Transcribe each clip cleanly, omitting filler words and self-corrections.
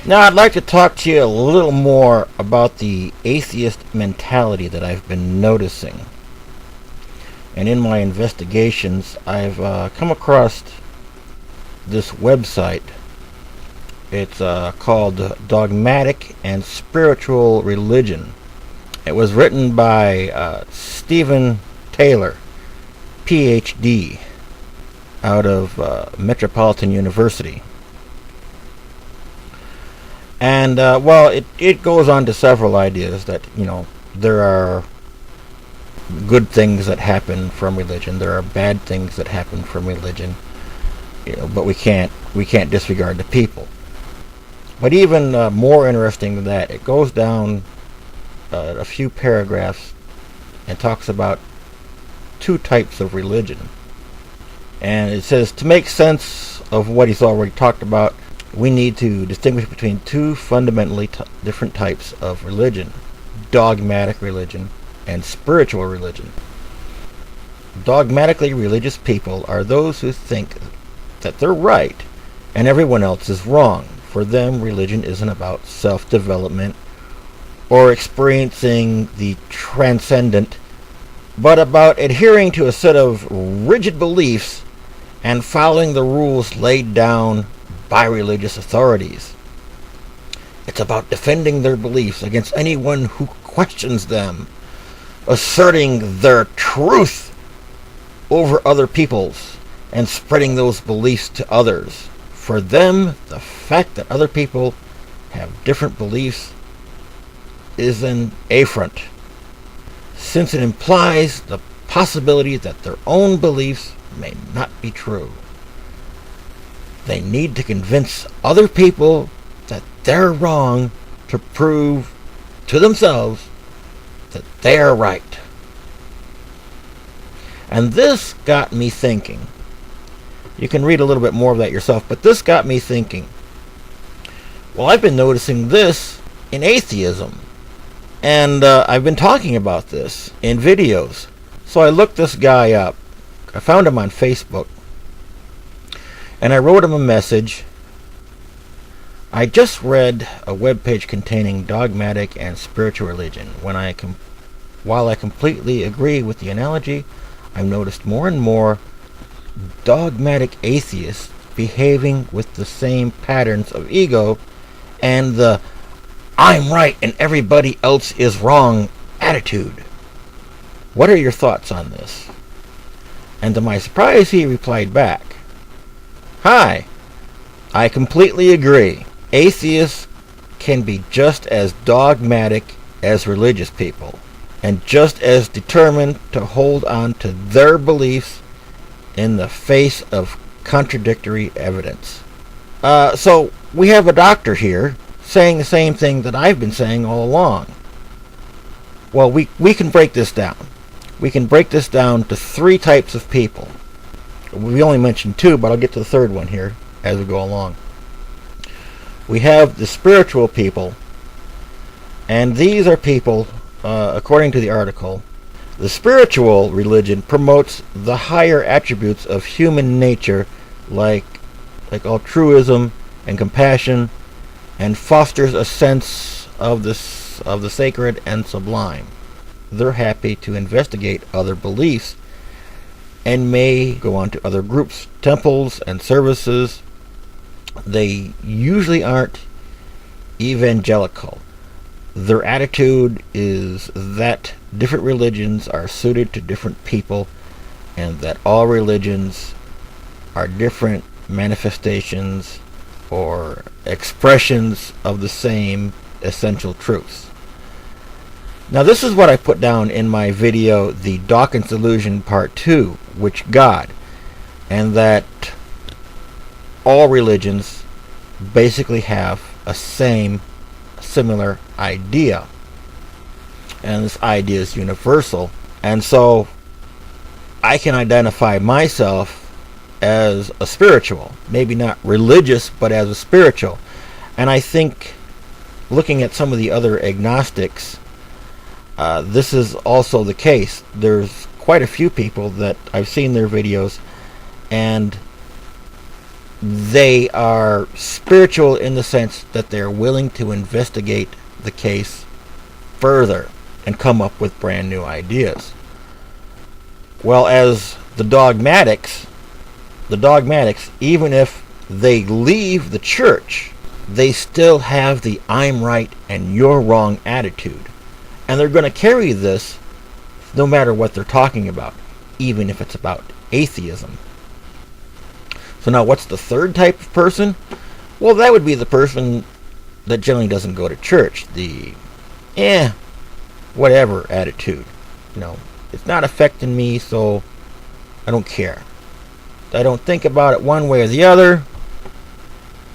Now I'd like to talk to you a little more about the atheist mentality that I've been noticing. And in my investigations, I've come across this website. It's called Dogmatic and Spiritual Religion. It was written by Stephen Taylor, PhD, out of Metropolitan University. And, it goes on to several ideas that, there are good things that happen from religion. There are bad things that happen from religion. But we can't disregard the people. But even more interesting than that, it goes down a few paragraphs and talks about two types of religion. And it says, to make sense of what he's already talked about, we need to distinguish between two fundamentally different types of religion: dogmatic religion and spiritual religion. Dogmatically religious people are those who think that they're right and everyone else is wrong. For them, religion isn't about self-development or experiencing the transcendent, but about adhering to a set of rigid beliefs and following the rules laid down by religious authorities. It's about defending their beliefs against anyone who questions them, asserting their truth over other people's, and spreading those beliefs to others. For them, the fact that other people have different beliefs is an affront, since it implies the possibility that their own beliefs may not be true. They need to convince other people that they're wrong to prove to themselves that they're right. And this got me thinking. You can read a little bit more of that yourself, but this got me thinking. Well, I've been noticing this in atheism. And I've been talking about this in videos. So I looked this guy up. I found him on Facebook. And I wrote him a message. I just read a webpage containing dogmatic and spiritual religion. While I completely agree with the analogy, I've noticed more and more dogmatic atheists behaving with the same patterns of ego and the I'm right and everybody else is wrong attitude. What are your thoughts on this? And to my surprise, he replied back, "Hi, I completely agree. Atheists can be just as dogmatic as religious people, and just as determined to hold on to their beliefs in the face of contradictory evidence." So we have a doctor here saying the same thing that I've been saying all along. Well, we can break this down. We can break this down to three types of people. We only mentioned two, but I'll get to the third one here as we go along. We have the spiritual people, and these are people, according to the article, the spiritual religion promotes the higher attributes of human nature, like altruism and compassion, and fosters a sense of the sacred and sublime. They're happy to investigate other beliefs and may go on to other groups, temples, and services. They usually aren't evangelical. Their attitude is that different religions are suited to different people and that all religions are different manifestations or expressions of the same essential truths. Now, this is what I put down in my video, The Dawkins Illusion Part 2, Which God? And that all religions basically have a similar idea. And this idea is universal. And so I can identify myself as a spiritual, maybe not religious, but as a spiritual. And I think, looking at some of the other agnostics, this is also the case. There's quite a few people that I've seen their videos, and they are spiritual in the sense that they're willing to investigate the case further and come up with brand new ideas. Well, as the dogmatics, even if they leave the church, they still have the I'm right and you're wrong attitude. And they're going to carry this no matter what they're talking about, even if it's about atheism. So now what's the third type of person? Well, that would be the person that generally doesn't go to church. The whatever attitude. It's not affecting me, so I don't care. I don't think about it one way or the other.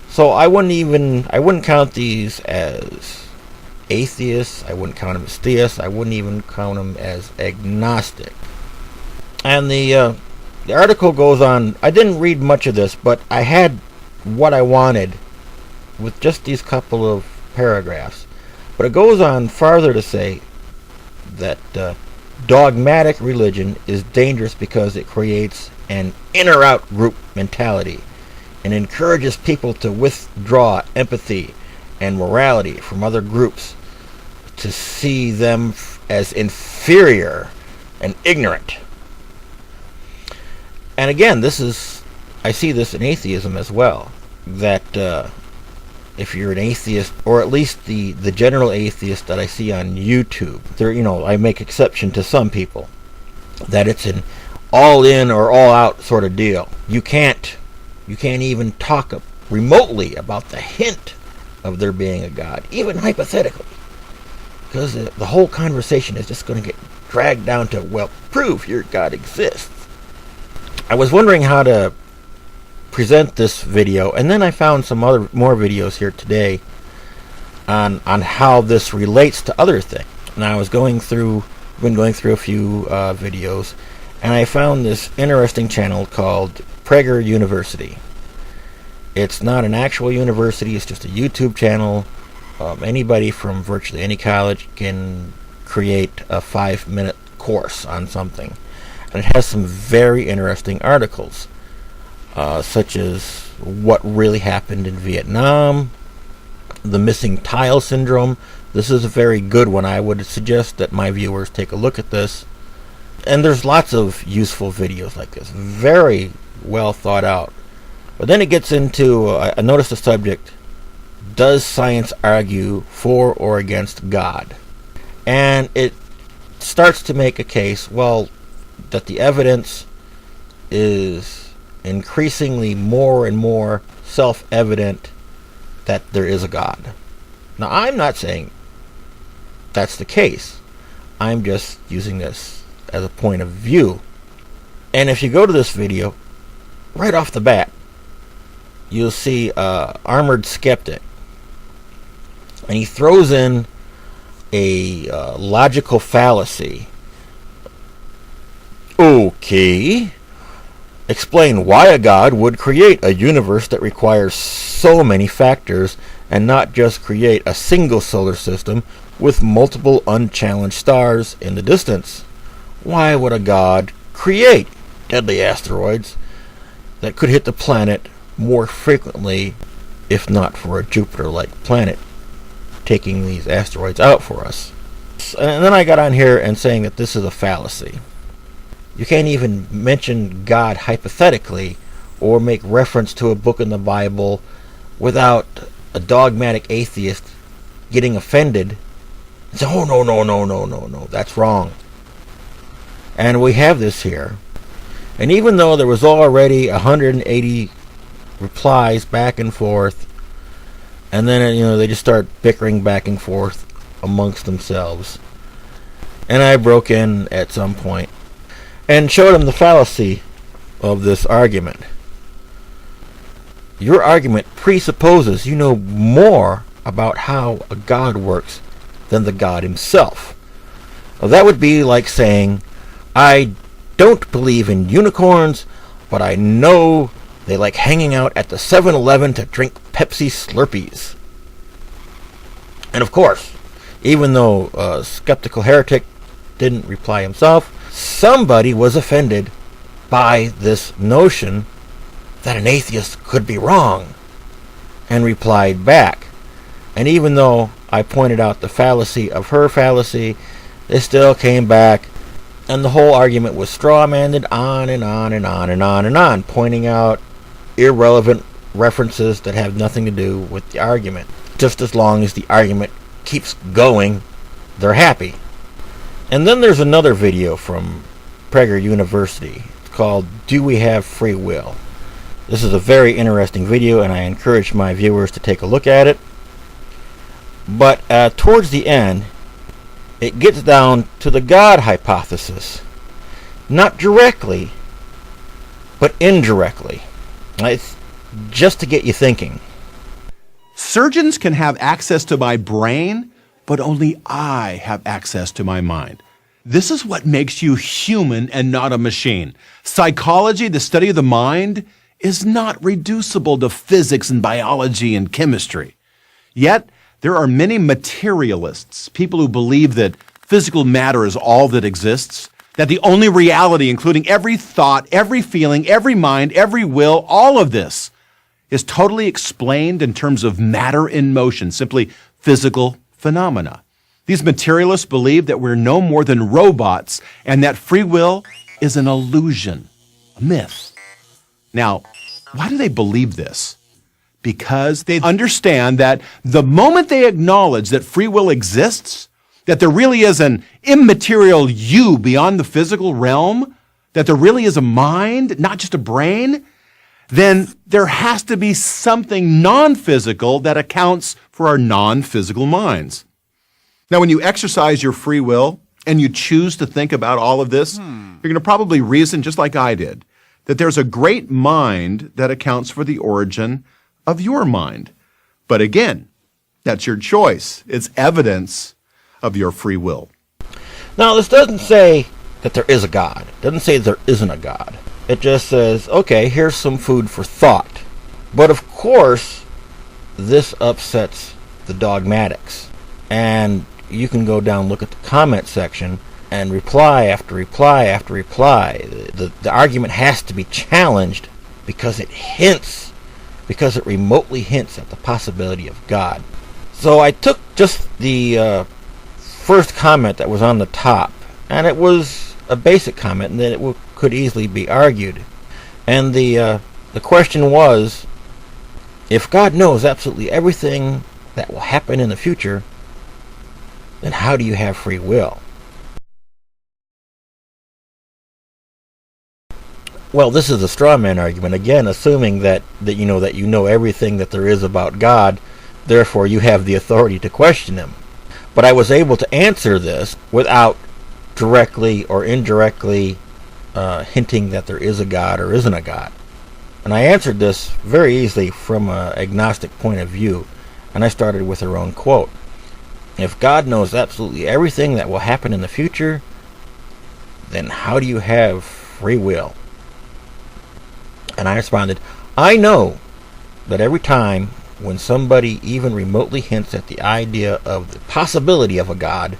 So I wouldn't count these as atheists. I wouldn't count them as theists. I wouldn't even count them as agnostic. And the article goes on. I didn't read much of this, but I had what I wanted with just these couple of paragraphs. But it goes on farther to say that dogmatic religion is dangerous because it creates an in or out group mentality and encourages people to withdraw empathy and morality from other groups, to see them as inferior and ignorant. And again, I see this in atheism as well, that if you're an atheist, or at least the general atheist that I see on YouTube, I make exception to some people, that it's an all in or all out sort of deal. You can't even talk remotely about the hint of there being a God, even hypothetically, because the whole conversation is just going to get dragged down to, well, prove your God exists. I was wondering how to present this video, and then I found some more videos here today on how this relates to other things. And I was been going through a few videos, and I found this interesting channel called Prager University. It's not an actual university, it's just a YouTube channel. Anybody from virtually any college can create a 5-minute course on something. And it has some very interesting articles, such as what really happened in Vietnam, the missing tile syndrome. This is a very good one. I would suggest that my viewers take a look at this. And there's lots of useful videos like this, very well thought out. But then it gets into, I noticed the subject, does science argue for or against God? And it starts to make a case, well, that the evidence is increasingly more and more self-evident that there is a God. Now, I'm not saying that's the case. I'm just using this as a point of view. And if you go to this video, right off the bat, you'll see Armored Skeptic. And he throws in a logical fallacy. Okay. Explain why a God would create a universe that requires so many factors and not just create a single solar system with multiple unchallenged stars in the distance. Why would a God create deadly asteroids that could hit the planet more frequently if not for a Jupiter-like planet taking these asteroids out for us? And then I got on here and saying that this is a fallacy. You can't even mention God hypothetically or make reference to a book in the Bible without a dogmatic atheist getting offended and say, oh, no, that's wrong. And we have this here. And even though there was already 180 replies back and forth, and then they just start bickering back and forth amongst themselves. And I broke in at some point and showed them the fallacy of this argument. Your argument presupposes you know more about how a God works than the God himself. Well, that would be like saying, I don't believe in unicorns, but I know they like hanging out at the 7-Eleven to drink Pepsi Slurpees. And of course, even though a skeptical heretic didn't reply himself, somebody was offended by this notion that an atheist could be wrong, and replied back. And even though I pointed out the fallacy of her fallacy, they still came back, and the whole argument was straw-manned on and on and on and on and on, pointing out irrelevant references that have nothing to do with the argument. Just as long as the argument keeps going, they're happy. And then there's another video from Prager University. It's called Do We Have Free Will? This is a very interesting video, and I encourage my viewers to take a look at it. But towards the end, it gets down to the God hypothesis. Not directly, but indirectly. It's just to get you thinking. Surgeons can have access to my brain, but only I have access to my mind. This is what makes you human and not a machine. Psychology, the study of the mind, is not reducible to physics and biology and chemistry. Yet, there are many materialists, people who believe that physical matter is all that exists, that the only reality, including every thought, every feeling, every mind, every will, all of this is totally explained in terms of matter in motion, simply physical phenomena. These materialists believe that we're no more than robots and that free will is an illusion, a myth. Now, why do they believe this? Because they understand that the moment they acknowledge that free will exists, that there really is an immaterial you beyond the physical realm, that there really is a mind, not just a brain, then there has to be something non-physical that accounts for our non-physical minds. Now, when you exercise your free will and you choose to think about all of this, you're going to probably reason, just like I did, that there's a great mind that accounts for the origin of your mind. But again, that's your choice. It's evidence of your free will. Now, this doesn't say that there is a God. It doesn't say there isn't a God. It just says, okay, here's some food for thought. But of course, this upsets the dogmatics. And you can go down, look at the comment section, and reply after reply after reply. The argument has to be challenged because it remotely hints at the possibility of God. So I took just the first comment that was on the top, and it was a basic comment, and that it could easily be argued. And the question was, if God knows absolutely everything that will happen in the future, then how do you have free will? Well, this is a straw man argument, again, assuming that you know everything that there is about God, therefore you have the authority to question him. But I was able to answer this without directly or indirectly hinting that there is a God or isn't a God. And I answered this very easily from an agnostic point of view, and I started with her own quote. If God knows absolutely everything that will happen in the future, then how do you have free will? And I responded, I know that every time when somebody even remotely hints at the idea of the possibility of a God,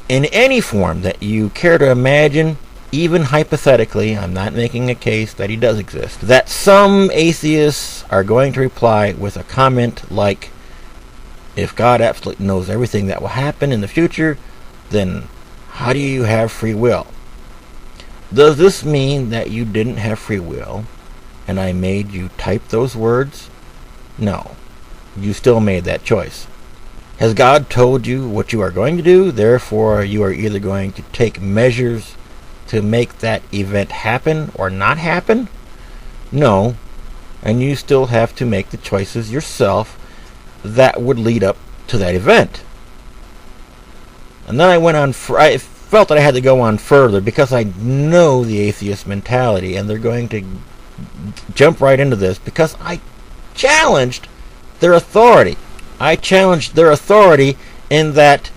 in any form that you care to imagine, even hypothetically, I'm not making a case that he does exist, that some atheists are going to reply with a comment like, if God absolutely knows everything that will happen in the future, then how do you have free will? Does this mean that you didn't have free will and I made you type those words? No. You still made that choice. Has God told you what you are going to do? Therefore, you are either going to take measures to make that event happen or not happen? No. And you still have to make the choices yourself that would lead up to that event. And then I went on, I felt that I had to go on further because I know the atheist mentality, and they're going to jump right into this because I challenged their authority. I challenged their authority in that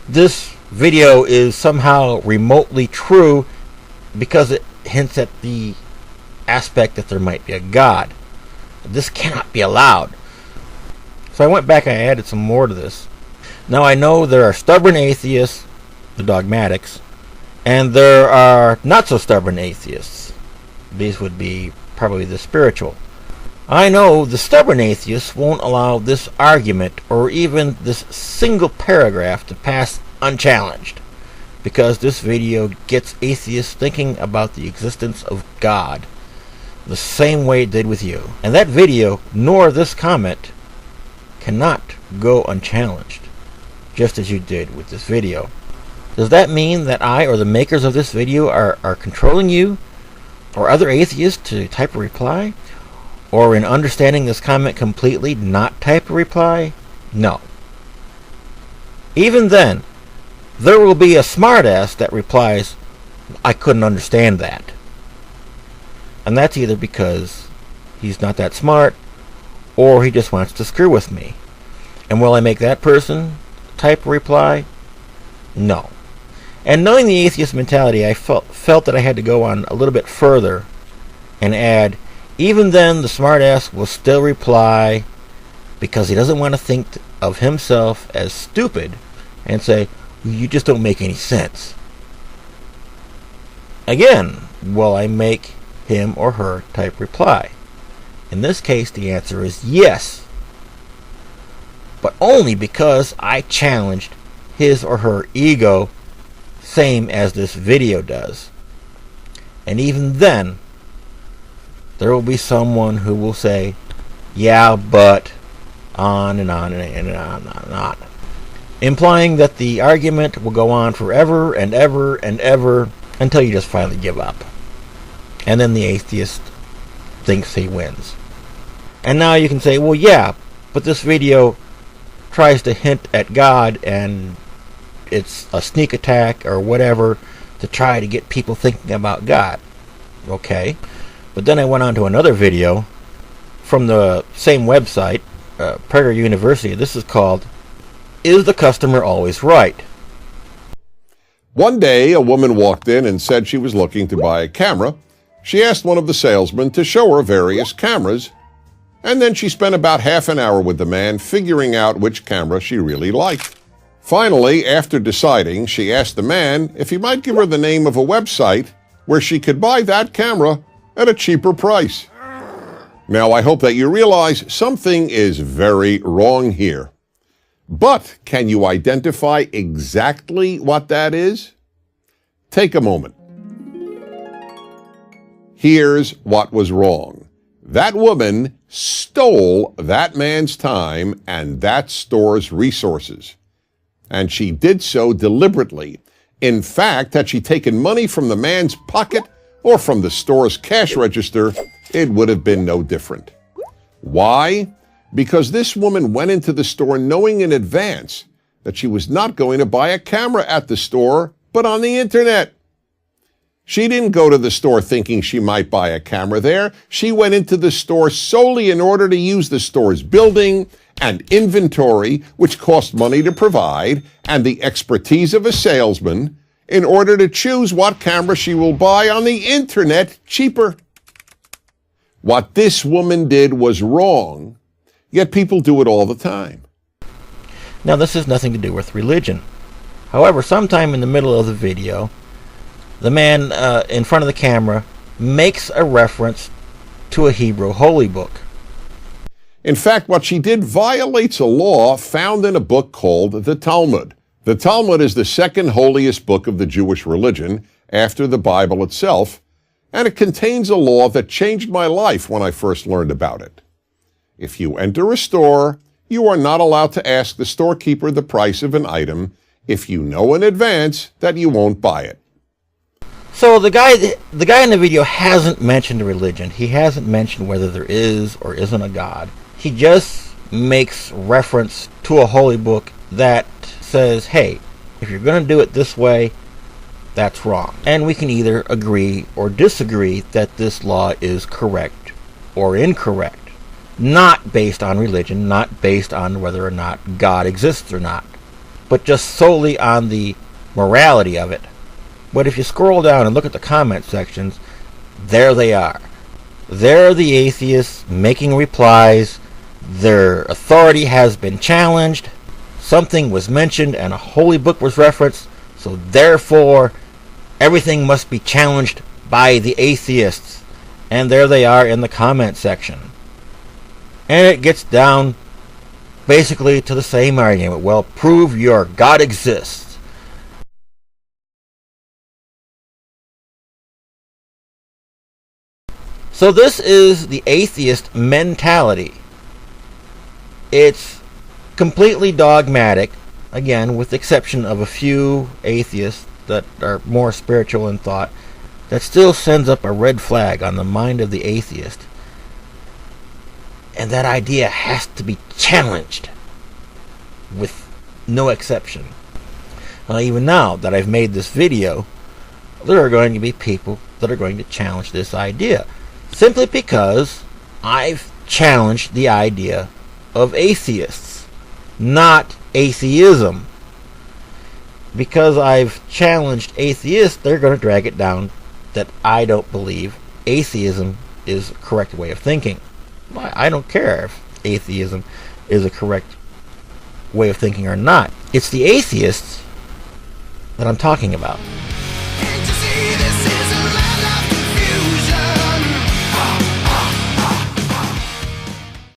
this video is somehow remotely true because it hints at the aspect that there might be a God. This cannot be allowed. So I went back and I added some more to this. Now I know there are stubborn atheists, the dogmatics, and there are not so stubborn atheists, These would be probably the spiritual. I know the stubborn atheists won't allow this argument or even this single paragraph to pass unchallenged, because this video gets atheists thinking about the existence of God the same way it did with you. And that video, nor this comment, cannot go unchallenged, just as you did with this video. Does that mean that I or the makers of this video are controlling you or other atheists to type a reply? Or in understanding this comment completely, not type a reply? No. Even then, there will be a smartass that replies, I couldn't understand that. And that's either because he's not that smart, or he just wants to screw with me. And will I make that person type a reply? No. And knowing the atheist mentality, I felt that I had to go on a little bit further and add, even then the smartass will still reply because he doesn't want to think of himself as stupid and say, you just don't make any sense. Again, will I make him or her type reply? In this case, the answer is yes. But only because I challenged his or her ego, same as this video does. And even then, there will be someone who will say, yeah, but, on and on and on and on. Implying that the argument will go on forever and ever and ever until you just finally give up. And then the atheist thinks he wins. And now you can say, well, yeah, but this video tries to hint at God and it's a sneak attack or whatever to try to get people thinking about God. Okay. But then I went on to another video from the same website, Prager University. This is called, Is the Customer Always Right? One day, a woman walked in and said she was looking to buy a camera. She asked one of the salesmen to show her various cameras, and then she spent about half an hour with the man figuring out which camera she really liked. Finally, after deciding, she asked the man if he might give her the name of a website where she could buy that camera at a cheaper price. Now, I hope that you realize something is very wrong here. But can you identify exactly what that is? Take a moment. Here's what was wrong. That woman stole that man's time and that store's resources. And she did so deliberately. In fact, had she taken money from the man's pocket or from the store's cash register, it would have been no different. Why? Because this woman went into the store knowing in advance that she was not going to buy a camera at the store, but on the internet. She didn't go to the store thinking she might buy a camera there. She went into the store solely in order to use the store's building and inventory, which cost money to provide, and the expertise of a salesman in order to choose what camera she will buy on the internet cheaper. What this woman did was wrong, yet people do it all the time. Now, this has nothing to do with religion. However, sometime in the middle of the video, the man in front of the camera makes a reference to a Hebrew holy book. In fact, what she did violates a law found in a book called the Talmud. The Talmud is the second holiest book of the Jewish religion after the Bible itself, and it contains a law that changed my life when I first learned about it. If you enter a store, you are not allowed to ask the storekeeper the price of an item if you know in advance that you won't buy it. So the guy in the video hasn't mentioned religion. He hasn't mentioned whether there is or isn't a God. He just makes reference to a holy book that says, hey, if you're going to do it this way, that's wrong. And we can either agree or disagree that this law is correct or incorrect. Not based on religion, not based on whether or not God exists or not, but just solely on the morality of it. But if you scroll down and look at the comment sections, there they are. There are the atheists making replies. Their authority has been challenged. Something was mentioned and a holy book was referenced. So therefore, everything must be challenged by the atheists. And there they are in the comment section. And it gets down basically to the same argument. Well, prove your God exists. So this is the atheist mentality. It's completely dogmatic, again, with the exception of a few atheists that are more spiritual in thought, that still sends up a red flag on the mind of the atheist. And that idea has to be challenged with no exception. Well, even now that I've made this video, there are going to be people that are going to challenge this idea, simply because I've challenged the idea of atheists, not atheism. Because I've challenged atheists, they're going to drag it down that I don't believe atheism is a correct way of thinking. I don't care if atheism is a correct way of thinking or not. It's the atheists that I'm talking about.